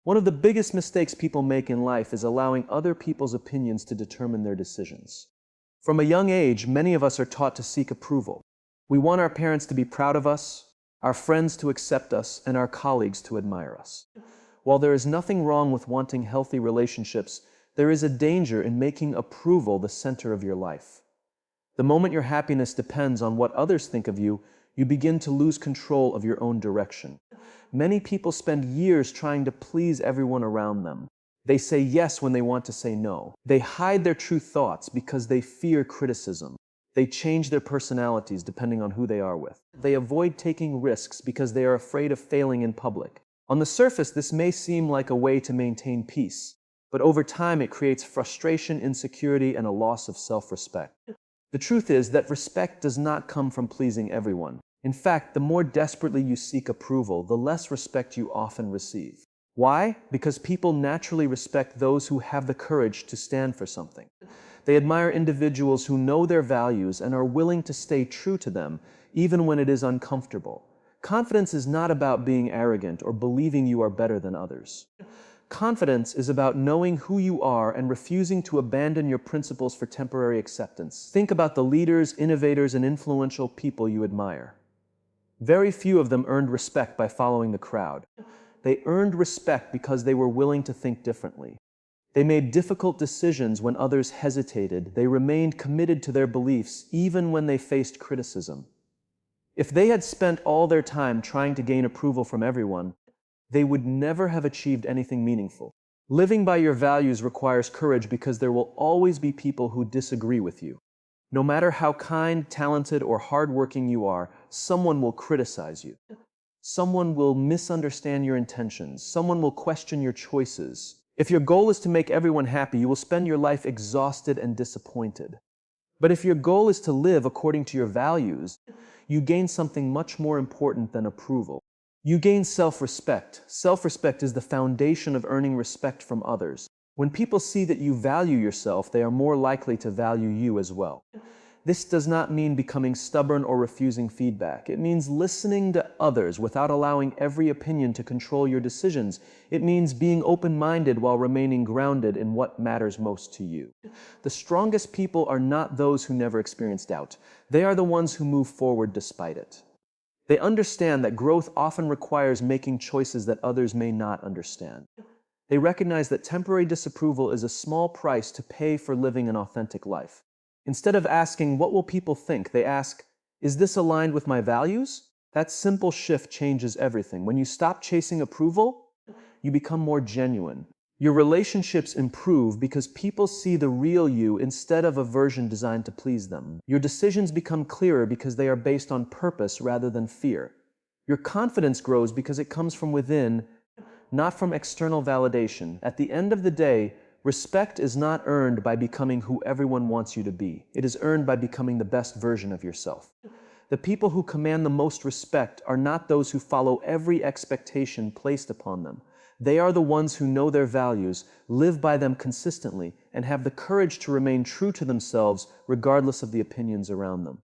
One of the biggest mistakes people make in life is allowing other people's opinions to determine their decisions. From a young age, many of us are taught to seek approval. We want our parents to be proud of us, our friends to accept us, and our colleagues to admire us. While there is nothing wrong with wanting healthy relationships, there is a danger in making approval the center of your life. The moment your happiness depends on what others think of you, you begin to lose control of your own direction. Many people spend years trying to please everyone around them. They say yes when they want to say no. They hide their true thoughts because they fear criticism. They change their personalities depending on who they are with. They avoid taking risks because they are afraid of failing in public. On the surface, this may seem like a way to maintain peace, but over time it creates frustration, insecurity, and a loss of self-respect. The truth is that respect does not come from pleasing everyone. In fact, the more desperately you seek approval, the less respect you often receive. Why? Because people naturally respect those who have the courage to stand for something. They admire individuals who know their values and are willing to stay true to them, even when it is uncomfortable. Confidence is not about being arrogant or believing you are better than others. Confidence is about knowing who you are and refusing to abandon your principles for temporary acceptance. Think about the leaders, innovators, and influential people you admire. Very few of them earned respect by following the crowd. They earned respect because they were willing to think differently. They made difficult decisions when others hesitated. They remained committed to their beliefs even when they faced criticism. If they had spent all their time trying to gain approval from everyone, they would never have achieved anything meaningful. Living by your values requires courage because there will always be people who disagree with you. No matter how kind, talented, or hardworking you are, someone will criticize you. Someone will misunderstand your intentions. Someone will question your choices. If your goal is to make everyone happy, you will spend your life exhausted and disappointed. But if your goal is to live according to your values, you gain something much more important than approval. You gain self-respect. Self-respect is the foundation of earning respect from others. When people see that you value yourself, they are more likely to value you as well. This does not mean becoming stubborn or refusing feedback. It means listening to others without allowing every opinion to control your decisions. It means being open-minded while remaining grounded in what matters most to you. The strongest people are not those who never experience doubt. They are the ones who move forward despite it. They understand that growth often requires making choices that others may not understand. They recognize that temporary disapproval is a small price to pay for living an authentic life. Instead of asking, "What will people think?" they ask, "Is this aligned with my values?" That simple shift changes everything. When you stop chasing approval, you become more genuine. Your relationships improve because people see the real you instead of a version designed to please them. Your decisions become clearer because they are based on purpose rather than fear. Your confidence grows because it comes from within, not from external validation. At the end of the day, respect is not earned by becoming who everyone wants you to be. It is earned by becoming the best version of yourself. The people who command the most respect are not those who follow every expectation placed upon them. They are the ones who know their values, live by them consistently, and have the courage to remain true to themselves regardless of the opinions around them.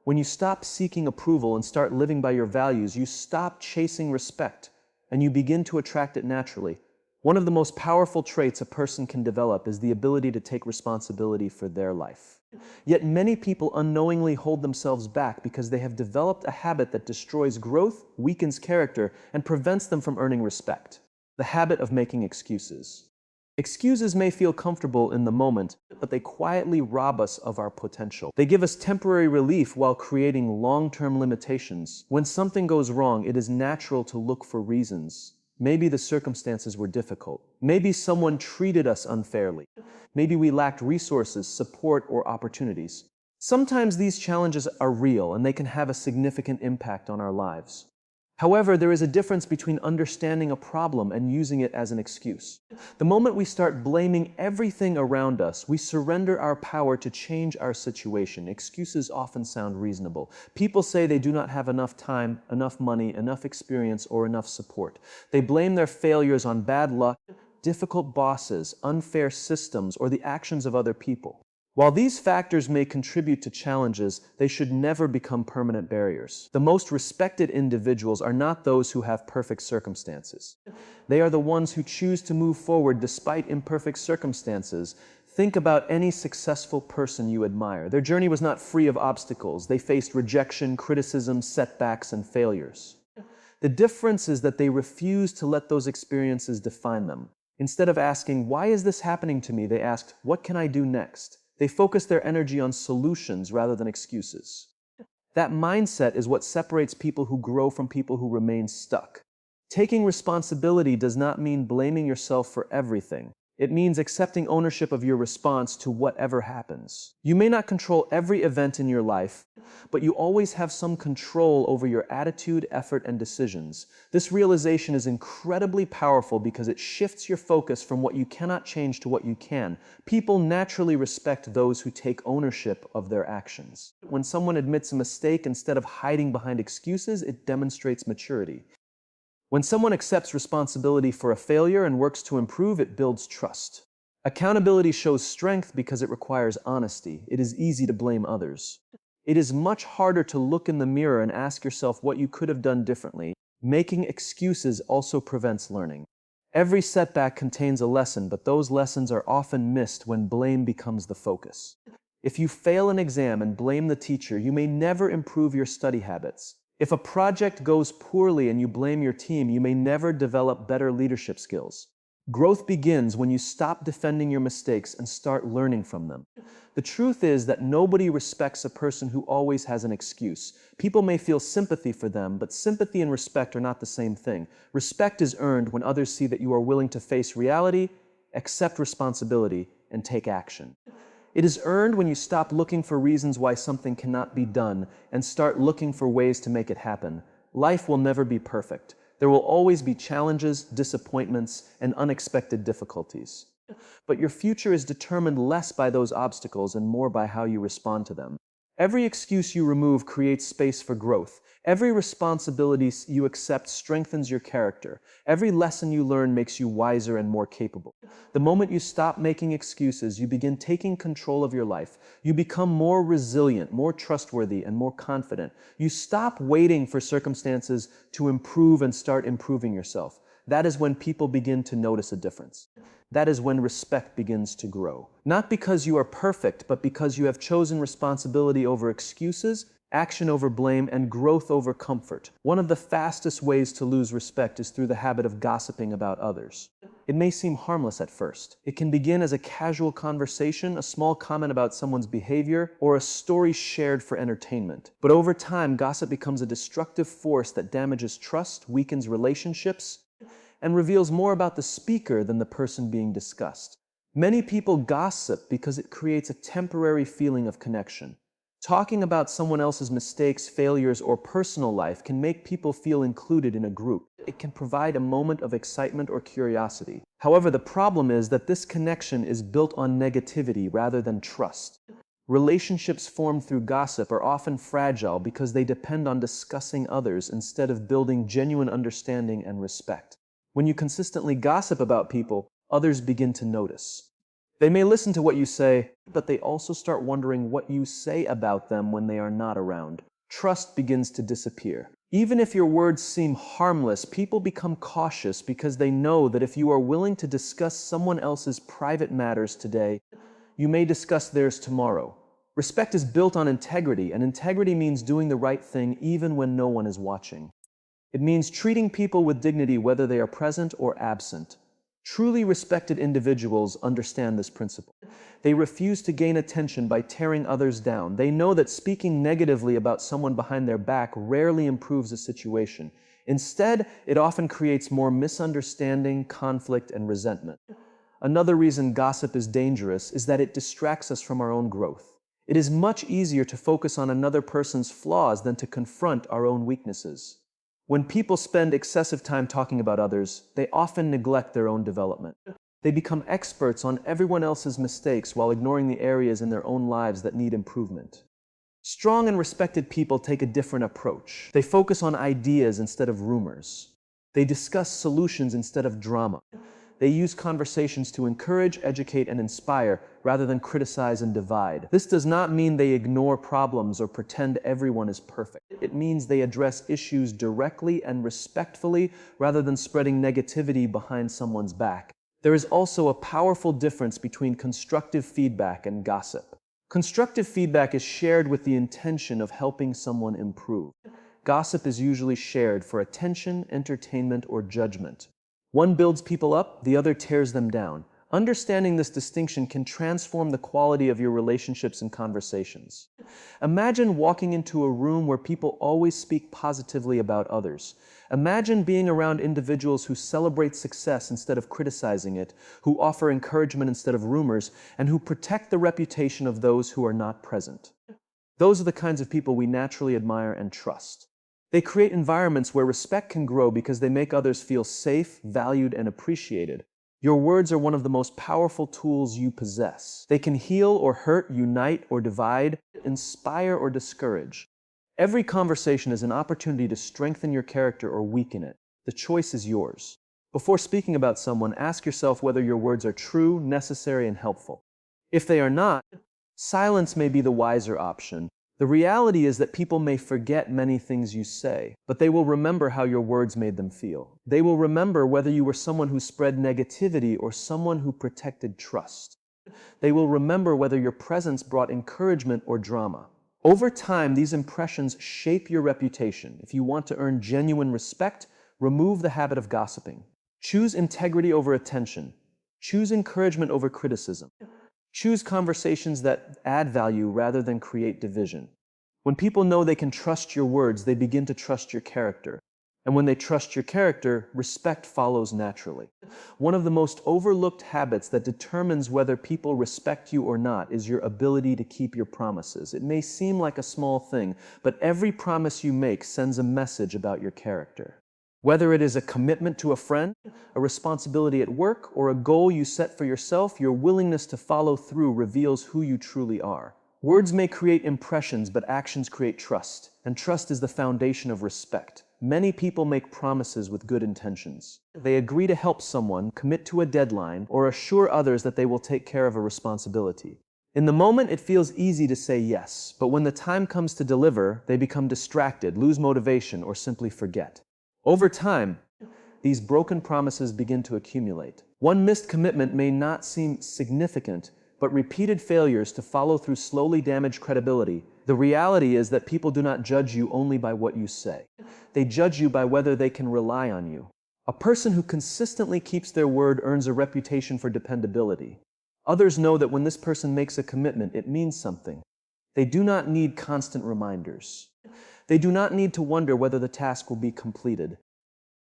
When you stop seeking approval and start living by your values, you stop chasing respect, and you begin to attract it naturally. One of the most powerful traits a person can develop is the ability to take responsibility for their life. Yet many people unknowingly hold themselves back because they have developed a habit that destroys growth, weakens character, and prevents them from earning respect. The habit of making excuses. Excuses may feel comfortable in the moment, but they quietly rob us of our potential. They give us temporary relief while creating long-term limitations. When something goes wrong, it is natural to look for reasons. Maybe the circumstances were difficult. Maybe someone treated us unfairly. Maybe we lacked resources, support, or opportunities. Sometimes these challenges are real and they can have a significant impact on our lives. However, there is a difference between understanding a problem and using it as an excuse. The moment we start blaming everything around us, we surrender our power to change our situation. Excuses often sound reasonable. People say they do not have enough time, enough money, enough experience, or enough support. They blame their failures on bad luck, difficult bosses, unfair systems, or the actions of other people. While these factors may contribute to challenges, they should never become permanent barriers. The most respected individuals are not those who have perfect circumstances. They are the ones who choose to move forward despite imperfect circumstances. Think about any successful person you admire. Their journey was not free of obstacles. They faced rejection, criticism, setbacks, and failures. The difference is that they refused to let those experiences define them. Instead of asking, "Why is this happening to me?" they asked, "What can I do next?" They focus their energy on solutions rather than excuses. That mindset is what separates people who grow from people who remain stuck. Taking responsibility does not mean blaming yourself for everything. It means accepting ownership of your response to whatever happens. You may not control every event in your life, but you always have some control over your attitude, effort, and decisions. This realization is incredibly powerful because it shifts your focus from what you cannot change to what you can. People naturally respect those who take ownership of their actions. When someone admits a mistake instead of hiding behind excuses, it demonstrates maturity. When someone accepts responsibility for a failure and works to improve, it builds trust. Accountability shows strength because it requires honesty. It is easy to blame others. It is much harder to look in the mirror and ask yourself what you could have done differently. Making excuses also prevents learning. Every setback contains a lesson, but those lessons are often missed when blame becomes the focus. If you fail an exam and blame the teacher, you may never improve your study habits. If a project goes poorly and you blame your team, you may never develop better leadership skills. Growth begins when you stop defending your mistakes and start learning from them. The truth is that nobody respects a person who always has an excuse. People may feel sympathy for them, but sympathy and respect are not the same thing. Respect is earned when others see that you are willing to face reality, accept responsibility, and take action. It is earned when you stop looking for reasons why something cannot be done and start looking for ways to make it happen. Life will never be perfect. There will always be challenges, disappointments, and unexpected difficulties. But your future is determined less by those obstacles and more by how you respond to them. Every excuse you remove creates space for growth. Every responsibility you accept strengthens your character. Every lesson you learn makes you wiser and more capable. The moment you stop making excuses, you begin taking control of your life. You become more resilient, more trustworthy, and more confident. You stop waiting for circumstances to improve and start improving yourself. That is when people begin to notice a difference. That is when respect begins to grow. Not because you are perfect, but because you have chosen responsibility over excuses, action over blame, and growth over comfort. One of the fastest ways to lose respect is through the habit of gossiping about others. It may seem harmless at first. It can begin as a casual conversation, a small comment about someone's behavior, or a story shared for entertainment. But over time, gossip becomes a destructive force that damages trust, weakens relationships, and reveals more about the speaker than the person being discussed. Many people gossip because it creates a temporary feeling of connection. Talking about someone else's mistakes, failures, or personal life can make people feel included in a group. It can provide a moment of excitement or curiosity. However, the problem is that this connection is built on negativity rather than trust. Relationships formed through gossip are often fragile because they depend on discussing others instead of building genuine understanding and respect. When you consistently gossip about people, others begin to notice. They may listen to what you say, but they also start wondering what you say about them when they are not around. Trust begins to disappear. Even if your words seem harmless, people become cautious because they know that if you are willing to discuss someone else's private matters today, you may discuss theirs tomorrow. Respect is built on integrity, and integrity means doing the right thing even when no one is watching. It means treating people with dignity whether they are present or absent. Truly respected individuals understand this principle. They refuse to gain attention by tearing others down. They know that speaking negatively about someone behind their back rarely improves a situation. Instead, it often creates more misunderstanding, conflict, and resentment. Another reason gossip is dangerous is that it distracts us from our own growth. It is much easier to focus on another person's flaws than to confront our own weaknesses. When people spend excessive time talking about others, they often neglect their own development. They become experts on everyone else's mistakes while ignoring the areas in their own lives that need improvement. Strong and respected people take a different approach. They focus on ideas instead of rumors. They discuss solutions instead of drama. They use conversations to encourage, educate, and inspire rather than criticize and divide. This does not mean they ignore problems or pretend everyone is perfect. It means they address issues directly and respectfully rather than spreading negativity behind someone's back. There is also a powerful difference between constructive feedback and gossip. Constructive feedback is shared with the intention of helping someone improve. Gossip is usually shared for attention, entertainment, or judgment. One builds people up, the other tears them down. Understanding this distinction can transform the quality of your relationships and conversations. Imagine walking into a room where people always speak positively about others. Imagine being around individuals who celebrate success instead of criticizing it, who offer encouragement instead of rumors, and who protect the reputation of those who are not present. Those are the kinds of people we naturally admire and trust. They create environments where respect can grow because they make others feel safe, valued, and appreciated. Your words are one of the most powerful tools you possess. They can heal or hurt, unite or divide, inspire or discourage. Every conversation is an opportunity to strengthen your character or weaken it. The choice is yours. Before speaking about someone, ask yourself whether your words are true, necessary, and helpful. If they are not, silence may be the wiser option. The reality is that people may forget many things you say, but they will remember how your words made them feel. They will remember whether you were someone who spread negativity or someone who protected trust. They will remember whether your presence brought encouragement or drama. Over time, these impressions shape your reputation. If you want to earn genuine respect, remove the habit of gossiping. Choose integrity over attention. Choose encouragement over criticism. Choose conversations that add value rather than create division. When people know they can trust your words, they begin to trust your character. And when they trust your character, respect follows naturally. One of the most overlooked habits that determines whether people respect you or not is your ability to keep your promises. It may seem like a small thing, but every promise you make sends a message about your character. Whether it is a commitment to a friend, a responsibility at work, or a goal you set for yourself, your willingness to follow through reveals who you truly are. Words may create impressions, but actions create trust, and trust is the foundation of respect. Many people make promises with good intentions. They agree to help someone, commit to a deadline, or assure others that they will take care of a responsibility. In the moment, it feels easy to say yes, but when the time comes to deliver, they become distracted, lose motivation, or simply forget. Over time, these broken promises begin to accumulate. One missed commitment may not seem significant, but repeated failures to follow through slowly damage credibility. The reality is that people do not judge you only by what you say. They judge you by whether they can rely on you. A person who consistently keeps their word earns a reputation for dependability. Others know that when this person makes a commitment, it means something. They do not need constant reminders. They do not need to wonder whether the task will be completed.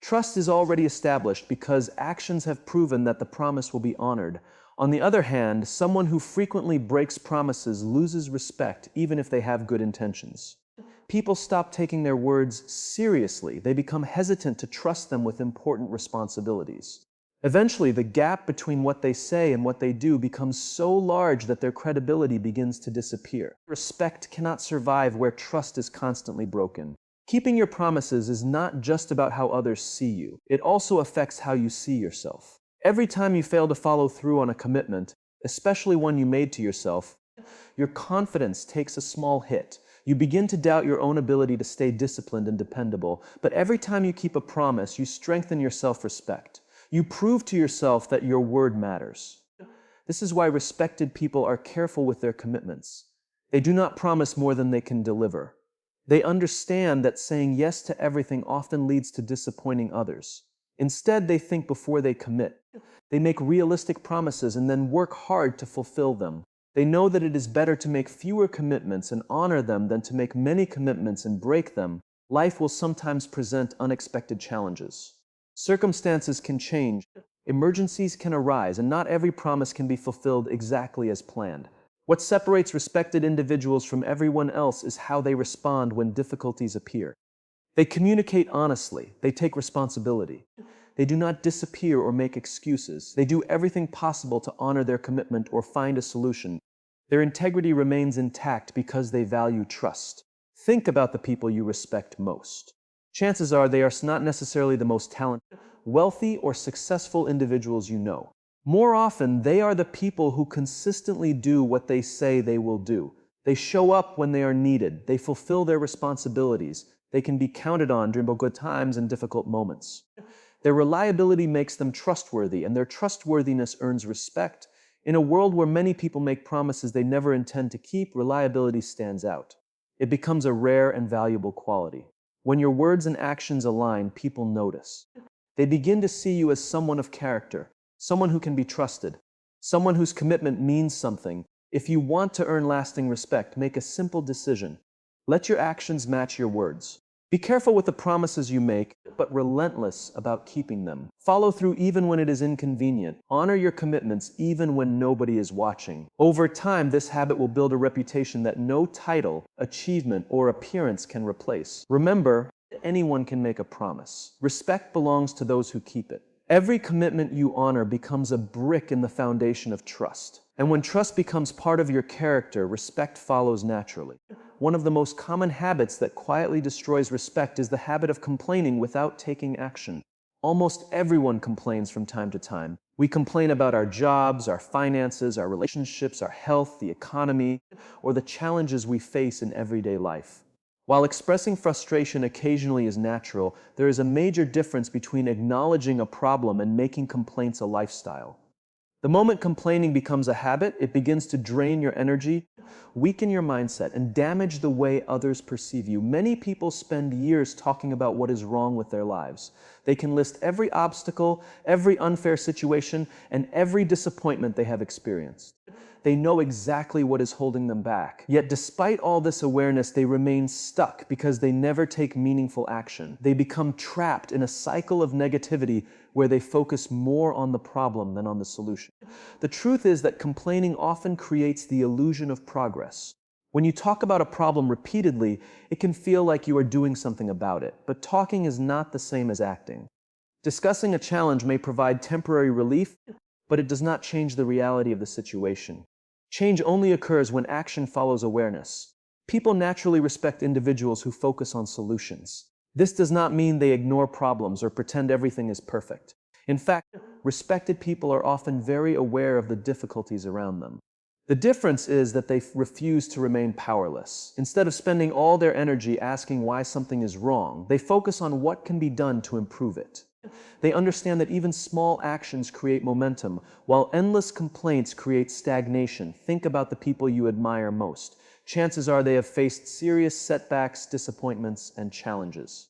Trust is already established because actions have proven that the promise will be honored. On the other hand, someone who frequently breaks promises loses respect even if they have good intentions. People stop taking their words seriously. They become hesitant to trust them with important responsibilities. Eventually, the gap between what they say and what they do becomes so large that their credibility begins to disappear. Respect cannot survive where trust is constantly broken. Keeping your promises is not just about how others see you. It also affects how you see yourself. Every time you fail to follow through on a commitment, especially one you made to yourself, your confidence takes a small hit. You begin to doubt your own ability to stay disciplined and dependable. But every time you keep a promise, you strengthen your self-respect. You prove to yourself that your word matters. This is why respected people are careful with their commitments. They do not promise more than they can deliver. They understand that saying yes to everything often leads to disappointing others. Instead, they think before they commit. They make realistic promises and then work hard to fulfill them. They know that it is better to make fewer commitments and honor them than to make many commitments and break them. Life will sometimes present unexpected challenges. Circumstances can change, emergencies can arise, and not every promise can be fulfilled exactly as planned. What separates respected individuals from everyone else is how they respond when difficulties appear. They communicate honestly, they take responsibility. They do not disappear or make excuses. They do everything possible to honor their commitment or find a solution. Their integrity remains intact because they value trust. Think about the people you respect most. Chances are they are not necessarily the most talented. wealthy or successful individuals you know. More often, they are the people who consistently do what they say they will do. They show up when they are needed. They fulfill their responsibilities. They can be counted on during both good times and difficult moments. Their reliability makes them trustworthy, and their trustworthiness earns respect. In a world where many people make promises they never intend to keep, reliability stands out. It becomes a rare and valuable quality. When your words and actions align, people notice. They begin to see you as someone of character, someone who can be trusted, someone whose commitment means something. If you want to earn lasting respect, make a simple decision. Let your actions match your words. Be careful with the promises you make, but relentless about keeping them. Follow through even when it is inconvenient. Honor your commitments even when nobody is watching. Over time, this habit will build a reputation that no title, achievement, or appearance can replace. Remember, anyone can make a promise. Respect belongs to those who keep it. Every commitment you honor becomes a brick in the foundation of trust. And when trust becomes part of your character, respect follows naturally. One of the most common habits that quietly destroys respect is the habit of complaining without taking action. Almost everyone complains from time to time. We complain about our jobs, our finances, our relationships, our health, the economy, or the challenges we face in everyday life. While expressing frustration occasionally is natural, there is a major difference between acknowledging a problem and making complaints a lifestyle. The moment complaining becomes a habit, it begins to drain your energy, weaken your mindset, and damage the way others perceive you. Many people spend years talking about what is wrong with their lives. They can list every obstacle, every unfair situation, and every disappointment they have experienced. They know exactly what is holding them back. Yet despite all this awareness, they remain stuck because they never take meaningful action. They become trapped in a cycle of negativity where they focus more on the problem than on the solution. The truth is that complaining often creates the illusion of progress. When you talk about a problem repeatedly, it can feel like you are doing something about it, but talking is not the same as acting. Discussing a challenge may provide temporary relief, but it does not change the reality of the situation. Change only occurs when action follows awareness. People naturally respect individuals who focus on solutions. This does not mean they ignore problems or pretend everything is perfect. In fact, respected people are often very aware of the difficulties around them. The difference is that they refuse to remain powerless. Instead of spending all their energy asking why something is wrong, they focus on what can be done to improve it. They understand that even small actions create momentum, while endless complaints create stagnation. Think about the people you admire most. Chances are they have faced serious setbacks, disappointments, and challenges.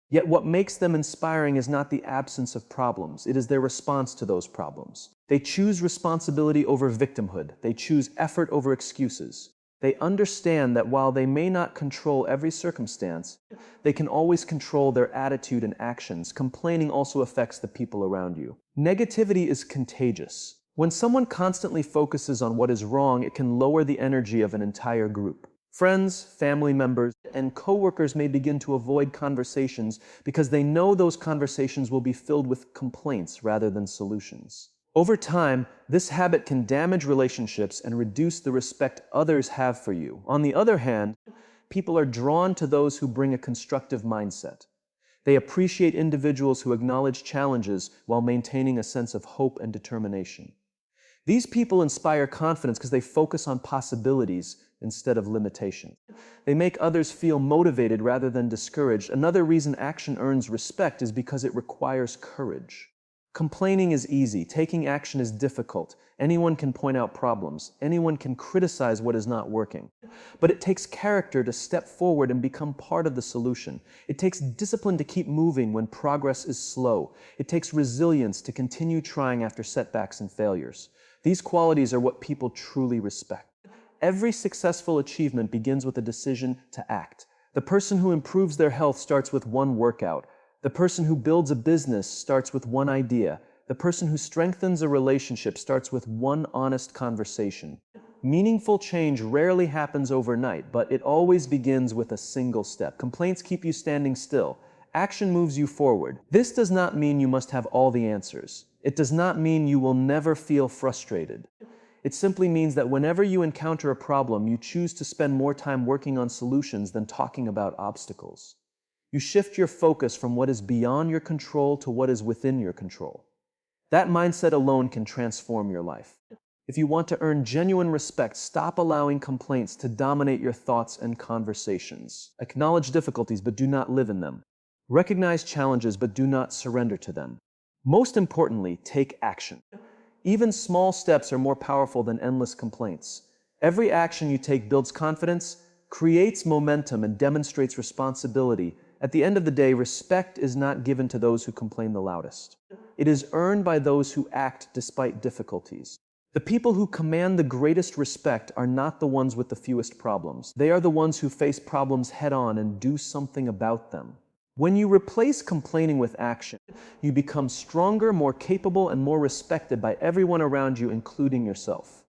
Yet what makes them inspiring is not the absence of problems, it is their response to those problems. They choose responsibility over victimhood. They choose effort over excuses. They understand that while they may not control every circumstance, they can always control their attitude and actions. Complaining also affects the people around you. Negativity is contagious. When someone constantly focuses on what is wrong, it can lower the energy of an entire group. Friends, family members, and coworkers may begin to avoid conversations because they know those conversations will be filled with complaints rather than solutions. Over time, this habit can damage relationships and reduce the respect others have for you. On the other hand, people are drawn to those who bring a constructive mindset. They appreciate individuals who acknowledge challenges while maintaining a sense of hope and determination. These people inspire confidence because they focus on possibilities instead of limitation. They make others feel motivated rather than discouraged. Another reason action earns respect is because it requires courage. Complaining is easy. Taking action is difficult. Anyone can point out problems. Anyone can criticize what is not working. But it takes character to step forward and become part of the solution. It takes discipline to keep moving when progress is slow. It takes resilience to continue trying after setbacks and failures. These qualities are what people truly respect. Every successful achievement begins with a decision to act. The person who improves their health starts with one workout. The person who builds a business starts with one idea. The person who strengthens a relationship starts with one honest conversation. Meaningful change rarely happens overnight, but it always begins with a single step. Complaints keep you standing still. Action moves you forward. This does not mean you must have all the answers. It does not mean you will never feel frustrated. It simply means that whenever you encounter a problem, you choose to spend more time working on solutions than talking about obstacles. You shift your focus from what is beyond your control to what is within your control. That mindset alone can transform your life. If you want to earn genuine respect, stop allowing complaints to dominate your thoughts and conversations. Acknowledge difficulties, but do not live in them. Recognize challenges, but do not surrender to them. Most importantly, take action. Even small steps are more powerful than endless complaints. Every action you take builds confidence, creates momentum, and demonstrates responsibility. At the end of the day, respect is not given to those who complain the loudest. It is earned by those who act despite difficulties. The people who command the greatest respect are not the ones with the fewest problems. They are the ones who face problems head-on and do something about them. When you replace complaining with action, you become stronger, more capable, and more respected by everyone around you, including yourself.